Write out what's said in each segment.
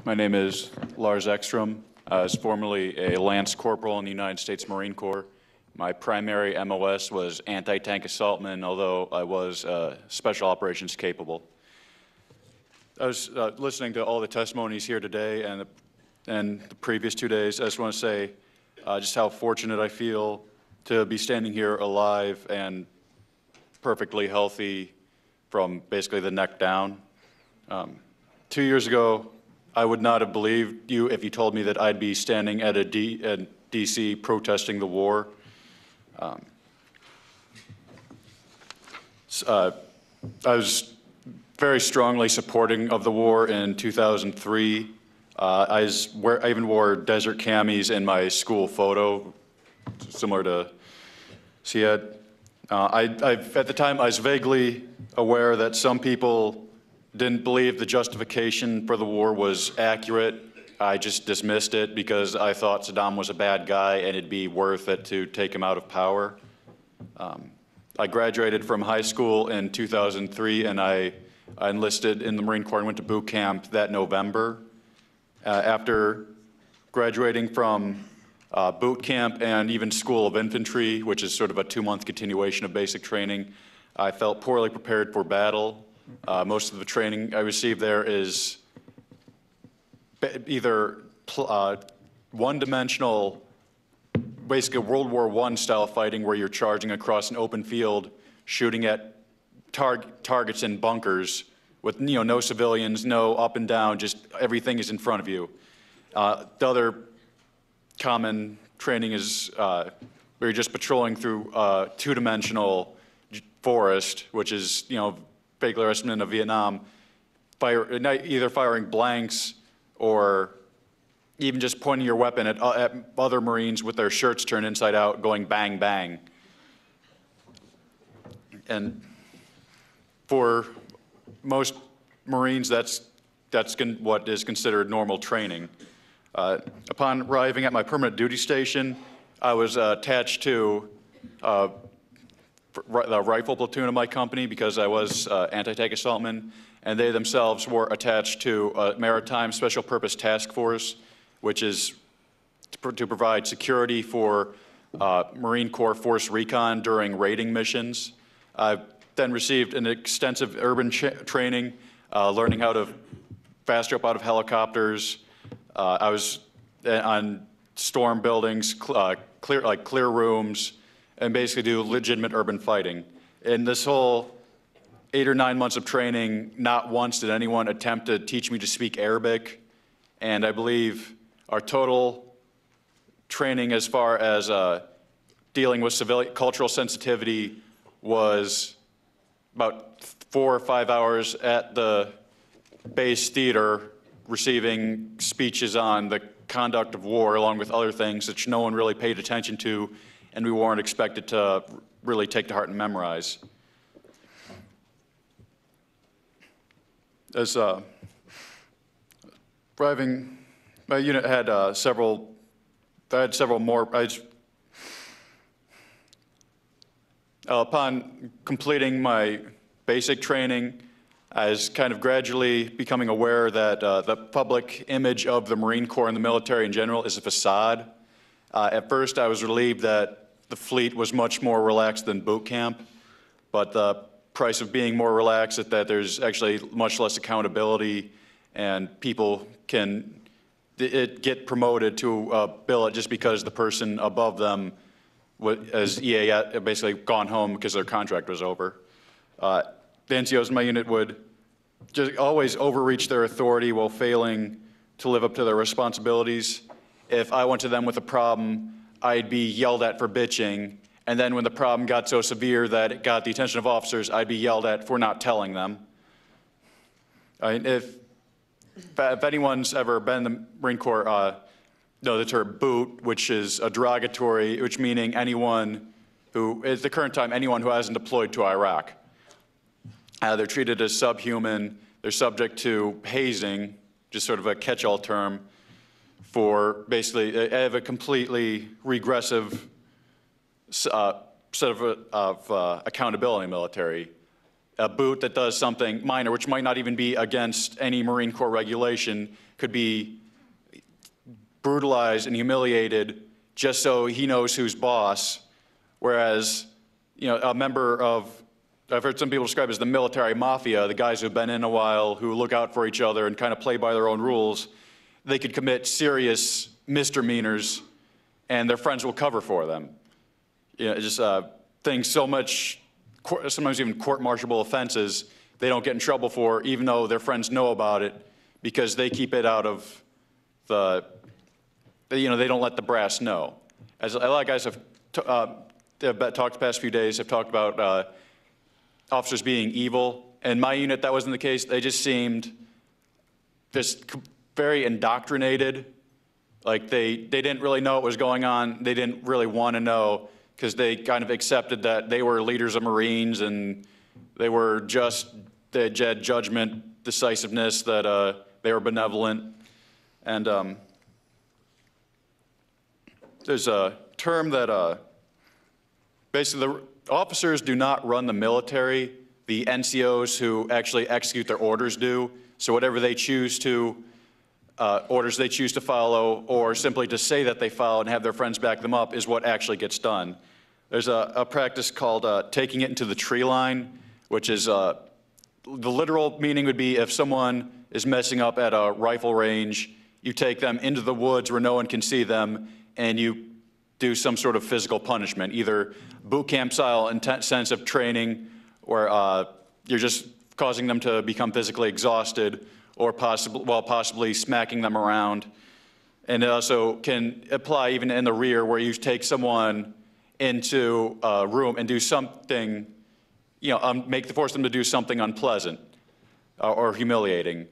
My name is Lars Ekstrom. I was formerly a Lance Corporal in the United States Marine Corps. My primary MOS was anti-tank assaultman, although I was special operations capable. I was listening to all the testimonies here today and the previous 2 days. I just want to say just how fortunate I feel to be standing here alive and perfectly healthy from basically the neck down. 2 years ago, I would not have believed you if you told me that I'd be standing at a DC protesting the war. I was very strongly supporting of the war in 2003. I even wore desert camis in my school photo, similar to Siad. At the time, I was vaguely aware that some people didn't believe the justification for the war was accurate. I just dismissed it because I thought Saddam was a bad guy and it'd be worth it to take him out of power. I graduated from high school in 2003 and I enlisted in the Marine Corps and went to boot camp that November. After graduating from boot camp and even School of Infantry, which is sort of a 2-month continuation of basic training, I felt poorly prepared for battle. Most of the training I received there is either one-dimensional, basically World War I style fighting where you're charging across an open field, shooting at targets in bunkers with no civilians, no up and down, just everything is in front of you. The other common training is where you're just patrolling through two-dimensional forest, which is regular estimate of Vietnam, either firing blanks or even just pointing your weapon at other Marines with their shirts turned inside out, going bang, bang. And for most Marines, that's what is considered normal training. Upon arriving at my permanent duty station, I was attached to the rifle platoon of my company because I was anti-tank assaultman, and they themselves were attached to a maritime special purpose task force, which is to provide security for Marine Corps Force Recon during raiding missions. I then received an extensive urban training, learning how to fast jump out of helicopters. I was on storm buildings, clear rooms, and basically do legitimate urban fighting. In this whole 8 or 9 months of training, not once did anyone attempt to teach me to speak Arabic. And I believe our total training as far as dealing with civilian cultural sensitivity was about 4 or 5 hours at the base theater, receiving speeches on the conduct of war, along with other things that no one really paid attention to, and we weren't expected to really take to heart and memorize. As arriving, my unit had several more. Upon completing my basic training, I was kind of gradually becoming aware that the public image of the Marine Corps and the military in general is a facade. At first, I was relieved that the fleet was much more relaxed than boot camp, but the price of being more relaxed is that there's actually much less accountability, and people can get promoted to a billet just because the person above them as EA basically gone home because their contract was over. The NCOs in my unit would just always overreach their authority while failing to live up to their responsibilities. If I went to them with a problem, I'd be yelled at for bitching, and then when the problem got so severe that it got the attention of officers, I'd be yelled at for not telling them. If anyone's ever been in the Marine Corps, know the term boot, which is a derogatory, which meaning anyone who, at the current time, anyone who hasn't deployed to Iraq. They're treated as subhuman, they're subject to hazing, just sort of a catch-all term, for basically, they have a completely regressive set of accountability in the military. a boot that does something minor, which might not even be against any Marine Corps regulation, could be brutalized and humiliated just so he knows who's boss. Whereas, a member of, I've heard some people describe as the military mafia, the guys who've been in a while, who look out for each other and kind of play by their own rules, they could commit serious misdemeanors and their friends will cover for them. Just things so much, sometimes even court-martialable offenses, they don't get in trouble for, even though their friends know about it, because they keep it out of the, they don't let the brass know. As a lot of guys have talked the past few days, have talked about officers being evil. In my unit, that wasn't the case. They just seemed just very indoctrinated. Like they didn't really know what was going on. They didn't really want to know because they kind of accepted that they were leaders of Marines and they had judgment, decisiveness, that they were benevolent. And there's a term that basically the officers do not run the military. The NCOs who actually execute their orders do. So whatever they choose to, orders they choose to follow, or simply to say that they follow and have their friends back them up, is what actually gets done. There's a practice called taking it into the tree line, which is the literal meaning would be if someone is messing up at a rifle range, you take them into the woods where no one can see them, and you do some sort of physical punishment, either boot camp style intensive training, where you're just causing them to become physically exhausted, or possibly smacking them around. And it also can apply even in the rear, where you take someone into a room and do something, force them to do something unpleasant or humiliating.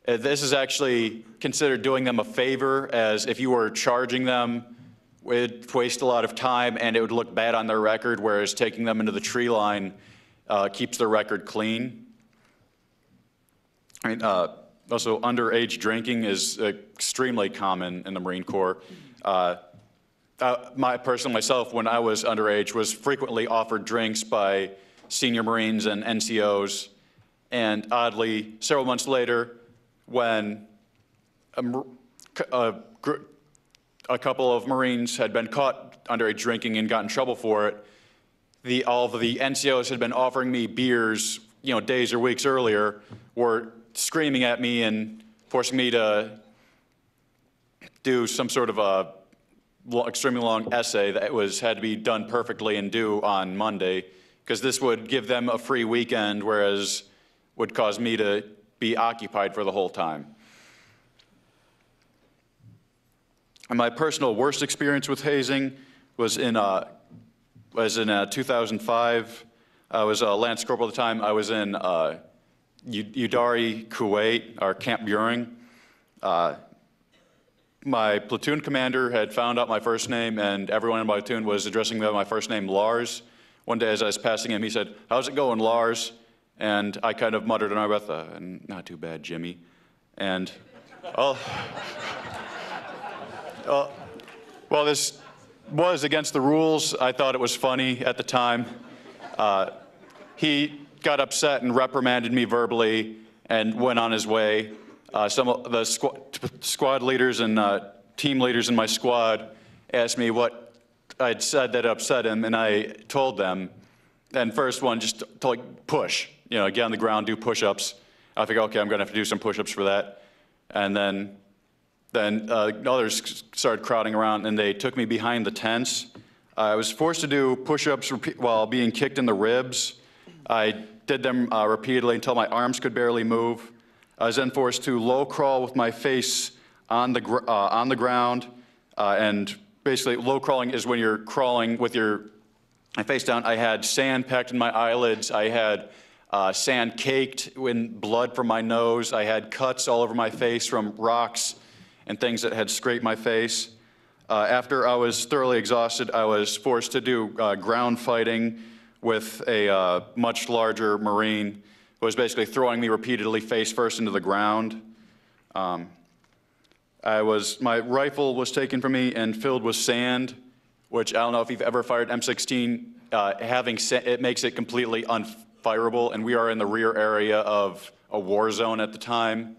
This is actually considered doing them a favor, as if you were charging them, it would waste a lot of time and it would look bad on their record, whereas taking them into the tree line keeps their record clean. Also, underage drinking is extremely common in the Marine Corps. Myself, when I was underage, was frequently offered drinks by senior Marines and NCOs. And oddly, several months later, when a couple of Marines had been caught underage drinking and got in trouble for it, all of the NCOs had been offering me beers, days or weeks earlier, were screaming at me and forcing me to do some sort of a extremely long essay that had to be done perfectly and due on Monday, because this would give them a free weekend, whereas would cause me to be occupied for the whole time. And my personal worst experience with hazing was in 2005. I was a Lance Corporal at the time. I was in Udari, Kuwait, our Camp Buring. My platoon commander had found out my first name, and everyone in my platoon was addressing me by my first name, Lars. One day as I was passing him, he said, "How's it going, Lars?" And I kind of muttered under my breath, "Not too bad, Jimmy." And, well, this was against the rules. I thought it was funny at the time. He got upset and reprimanded me verbally and went on his way. Some of the squad leaders and team leaders in my squad asked me what I'd said that upset him, and I told them. And first one, just to push, get on the ground, do push-ups. I figured, okay, I'm going to have to do some push-ups for that. And then others started crowding around, and they took me behind the tents. I was forced to do push-ups while being kicked in the ribs. I did them repeatedly until my arms could barely move. I was then forced to low crawl with my face on the ground, and basically low crawling is when you're crawling with my face down. I had sand packed in my eyelids. I had sand caked in blood from my nose. I had cuts all over my face from rocks and things that had scraped my face. After I was thoroughly exhausted, I was forced to do ground fighting with a much larger Marine who was basically throwing me repeatedly face first into the ground. My rifle was taken from me and filled with sand, which I don't know if you've ever fired M16. Having it makes it completely fireable, and we are in the rear area of a war zone at the time.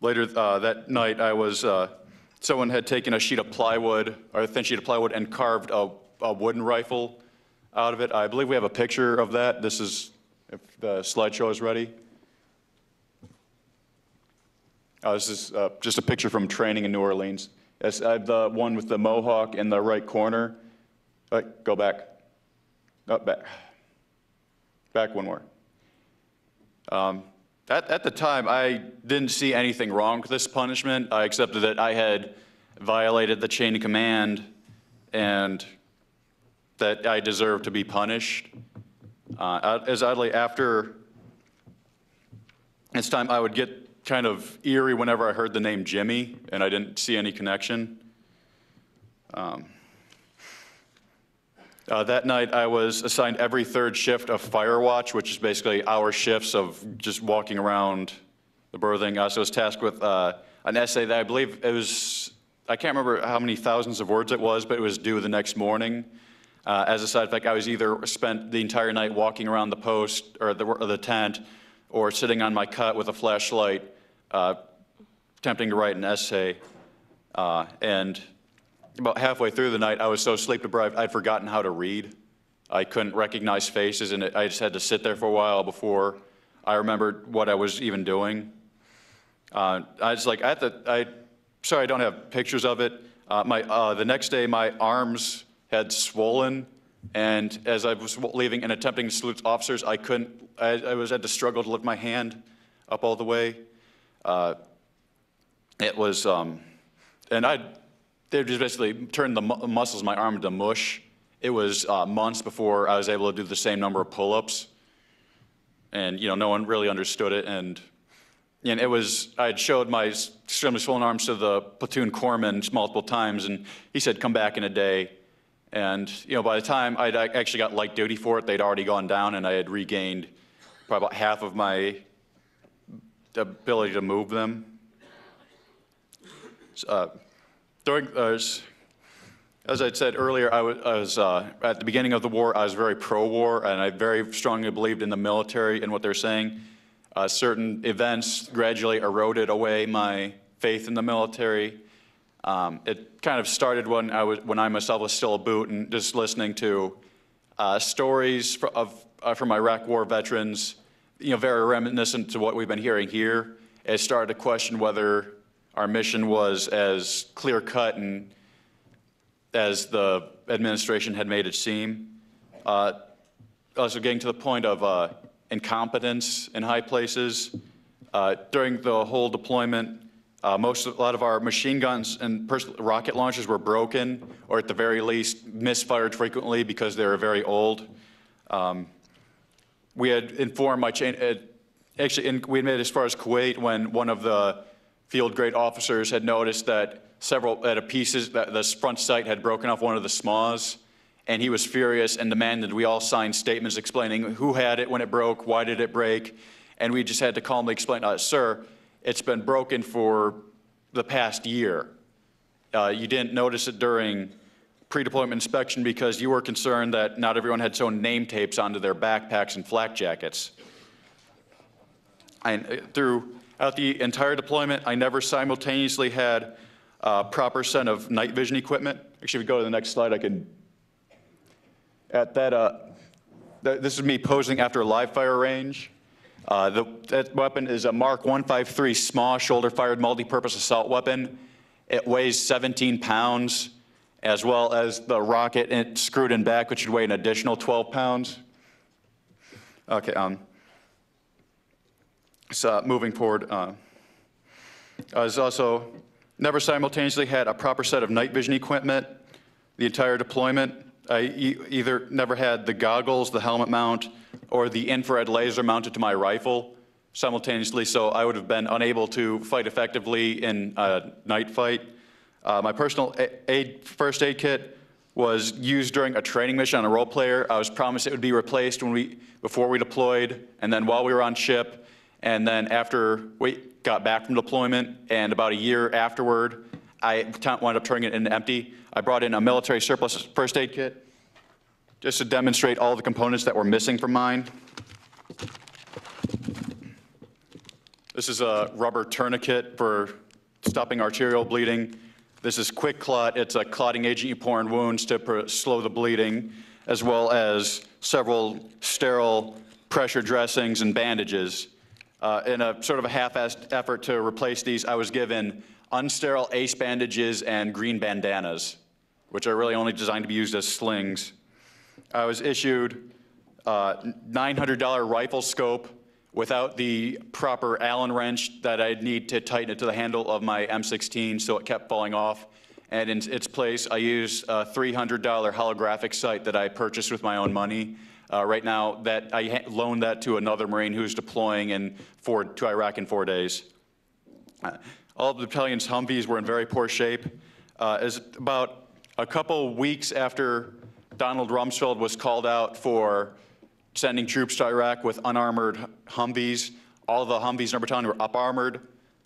Later that night, someone had taken a sheet of plywood, or a thin sheet of plywood, and carved a wooden rifle out of it. I believe we have a picture of that. This is, if the slideshow is ready. This is just a picture from training in New Orleans. I have the one with the mohawk in the right corner. Go back. Oh, back. Back one more. At the time, I didn't see anything wrong with this punishment. I accepted that I had violated the chain of command and that I deserved to be punished. As oddly, after this time, I would get kind of eerie whenever I heard the name Jimmy, and I didn't see any connection. That night, I was assigned every third shift of fire watch, which is basically hour shifts of just walking around the berthing. I was tasked with an essay that I believe it was, I can't remember how many thousands of words it was, but it was due the next morning. As a side effect, I was either spent the entire night walking around the post or the tent, or sitting on my cot with a flashlight, attempting to write an essay. And about halfway through the night, I was so sleep deprived, I'd forgotten how to read. I couldn't recognize faces, and I just had to sit there for a while before I remembered what I was even doing. I was like, sorry I don't have pictures of it. The next day, my arms had swollen, and as I was leaving and attempting to salute officers, I had to struggle to lift my hand up all the way. They just basically turned the muscles of my arm into mush. It was months before I was able to do the same number of pull-ups. And, no one really understood it. And I had showed my extremely swollen arms to the platoon corpsman multiple times, and he said, come back in a day. And, by the time I actually got light duty for it, they'd already gone down, and I had regained probably about half of my ability to move them. As I'd said earlier, I was at the beginning of the war, I was very pro-war, and I very strongly believed in the military and what they're saying. Certain events gradually eroded away my faith in the military. It kind of started when I myself was still a boot, and just listening to stories from Iraq war veterans, very reminiscent to what we've been hearing here. It started to question whether our mission was as clear-cut and as the administration had made it seem. Also getting to the point of incompetence in high places. During the whole deployment, a lot of our machine guns and rocket launchers were broken, or at the very least misfired frequently because they were very old. We had informed my chain, we had made it as far as Kuwait when one of the field grade officers had noticed that the front sight had broken off one of the SMAs, and he was furious and demanded we all sign statements explaining who had it when it broke, why did it break, and we just had to calmly explain, sir, it's been broken for the past year. You didn't notice it during pre-deployment inspection because you were concerned that not everyone had sewn name tapes onto their backpacks and flak jackets. And throughout the entire deployment, I never simultaneously had a proper set of night vision equipment. Actually, if we go to the next slide, this is me posing after a live fire range. That weapon is a Mark 153 SMA shoulder-fired multi-purpose assault weapon. It weighs 17 pounds, as well as the rocket screwed in back, which would weigh an additional 12 pounds. Okay, so moving forward, I was also never simultaneously had a proper set of night vision equipment the entire deployment. I either never had the goggles, the helmet mount, or the infrared laser mounted to my rifle simultaneously, so I would have been unable to fight effectively in a night fight. My personal first aid kit was used during a training mission on a role player. I was promised it would be replaced before we deployed, and then while we were on ship, and then after we got back from deployment, and about a year afterward, I wound up turning it in empty. I brought in a military surplus first aid kit just to demonstrate all the components that were missing from mine. This is a rubber tourniquet for stopping arterial bleeding. This is Quick Clot. It's a clotting agent you pour in wounds to slow the bleeding, as well as several sterile pressure dressings and bandages. In a sort of a half-assed effort to replace these, I was given unsterile ace bandages and green bandanas, which are really only designed to be used as slings. I was issued a $900 rifle scope without the proper Allen wrench that I'd need to tighten it to the handle of my M16, so it kept falling off. And in its place, I used a $300 holographic sight that I purchased with my own money. Right now, that I loaned that to another Marine who's deploying to Iraq in 4 days. All of the battalion's Humvees were in very poor shape. As about a couple weeks after Donald Rumsfeld was called out for sending troops to Iraq with unarmored Humvees, all of the Humvees in our battalion were up-armored,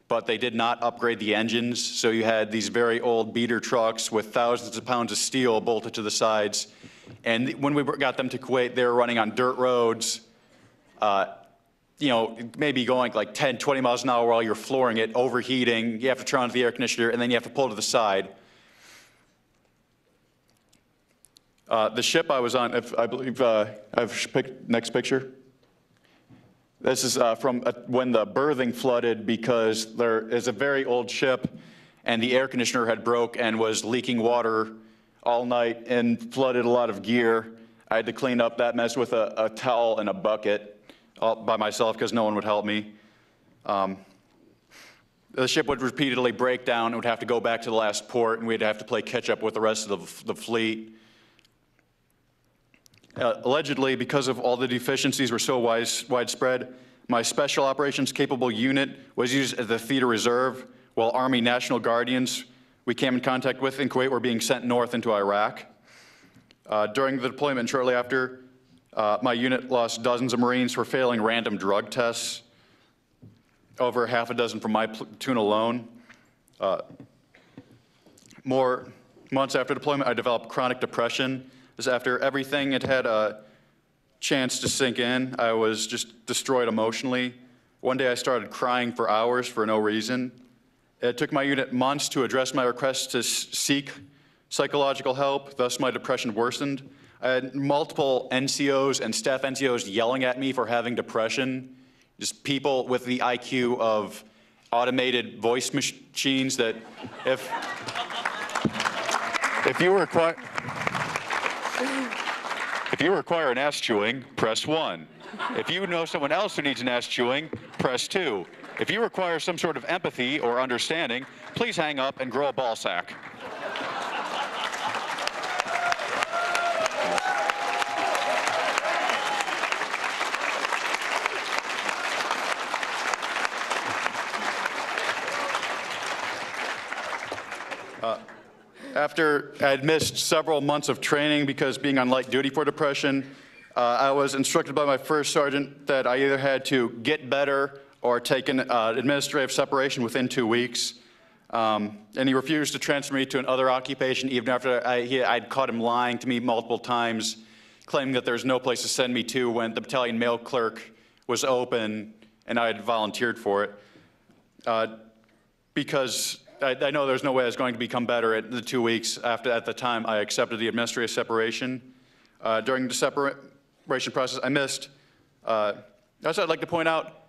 but they did not upgrade the engines. So you had these very old beater trucks with thousands of pounds of steel bolted to the sides. And when we got them to Kuwait, they were running on dirt roads, maybe going like 10, 20 miles an hour while you're flooring it, overheating. You have to turn on the air conditioner, and then you have to pull to the side. The ship I was on, I believe I've picked next picture. This is from when the berthing flooded, because there is a very old ship and the air conditioner had broke and was leaking water all night and flooded a lot of gear. I had to clean up that mess with a towel and a bucket all by myself because no one would help me. The ship would repeatedly break down and would have to go back to the last port, and we'd have to play catch up with the rest of the fleet. Allegedly, because of all the deficiencies were so widespread, my special operations capable unit was used as the theater reserve, while Army National Guardians we came in contact with in Kuwait were being sent north into Iraq. During the deployment and shortly after, my unit lost dozens of Marines for failing random drug tests, over half a dozen from my platoon alone. More months after deployment, I developed chronic depression. This after everything had a chance to sink in, I was just destroyed emotionally. One day I started crying for hours for no reason. It took my unit months to address my request to seek psychological help, thus my depression worsened. I had multiple NCOs and staff NCOs yelling at me for having depression. Just people with the IQ of automated voice machines that if you require an ass chewing, press 1. If you know someone else who needs an ass chewing, press 2. If you require some sort of empathy or understanding, please hang up and grow a ball sack. After I had missed several months of training because being on light duty for depression, I was instructed by my first sergeant that I either had to get better or take an administrative separation within 2 weeks. And he refused to transfer me to another occupation even after I'd caught him lying to me multiple times, claiming that there's no place to send me to when the battalion mail clerk was open and I had volunteered for it. Because I know there's no way I was going to become better at the 2 weeks after, at the time I accepted the administrative separation. During the separation process, I missed. Also, I'd like to point out,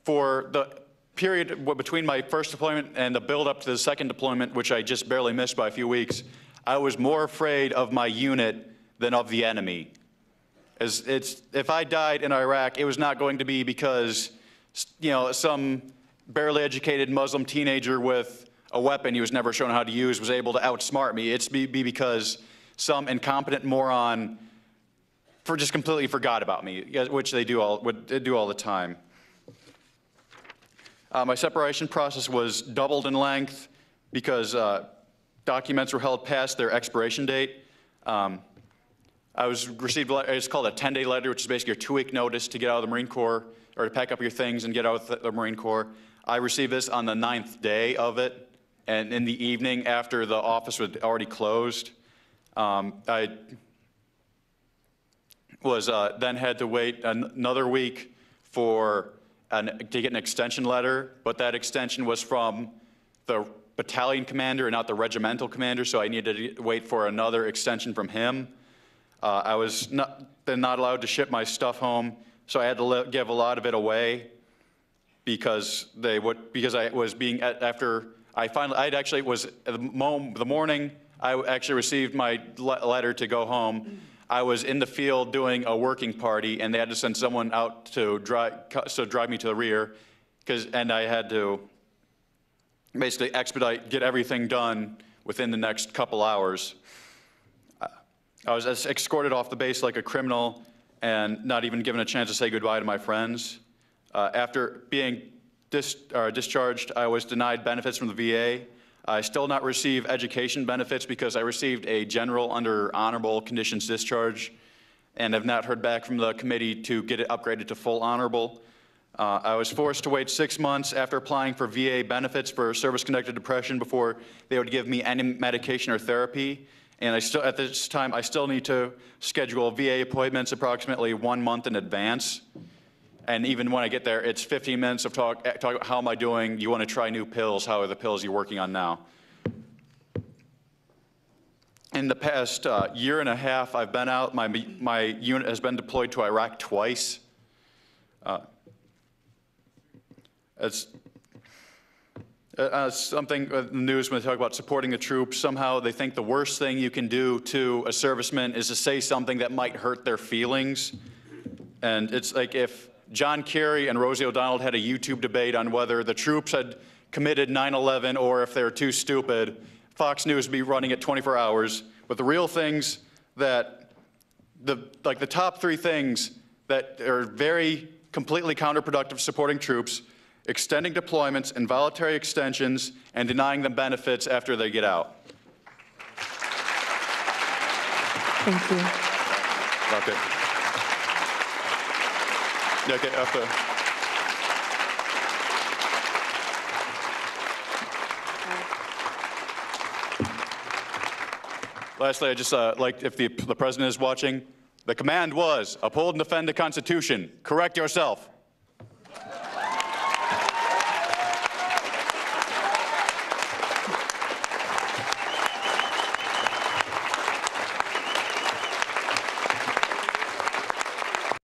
for the period between my first deployment and the build up to the second deployment, which I just barely missed by a few weeks, I was more afraid of my unit than of the enemy. If I died in Iraq, it was not going to be because, some barely educated Muslim teenager with a weapon he was never shown how to use was able to outsmart me. It's be because some incompetent moron just completely forgot about me, which they do all the time. My separation process was doubled in length because documents were held past their expiration date. I received it's called a 10-day letter, which is basically a 2-week notice to get out of the Marine Corps or to pack up your things and get out of the Marine Corps. I received this on the 9th day of it, And in the evening, after the office was already closed, I was then had to wait another week to get an extension letter, but that extension was from the battalion commander and not the regimental commander, so I needed to wait for another extension from him. I was then not allowed to ship my stuff home, so I had to give a lot of it away because I was being after I finally the morning I actually received my letter to go home. I was in the field doing a working party, and they had to send someone out to drive me to the rear, and I had to basically get everything done within the next couple hours. I was escorted off the base like a criminal and not even given a chance to say goodbye to my friends. After being discharged, I was denied benefits from the VA. I still not receive education benefits because I received a general under honorable conditions discharge and have not heard back from the committee to get it upgraded to full honorable. I was forced to wait 6 months after applying for VA benefits for service-connected depression before they would give me any medication or therapy. And at this time, I still need to schedule VA appointments approximately 1 month in advance. And even when I get there, it's 15 minutes of talk about how am I doing? You want to try new pills? How are the pills you're working on now? In the past year and a half, I've been out. My unit has been deployed to Iraq twice. It's something in the news when they talk about supporting the troops. Somehow they think the worst thing you can do to a serviceman is to say something that might hurt their feelings. And it's like if John Kerry and Rosie O'Donnell had a YouTube debate on whether the troops had committed 9/11 or if they were too stupid, Fox News would be running it 24 hours. But the real things that, the top 3 things that are very completely counterproductive supporting troops: extending deployments, involuntary extensions, and denying them benefits after they get out. Thank you. Okay. Okay, after. Lastly, I just like if the president is watching, the command was uphold and defend the Constitution. Correct yourself.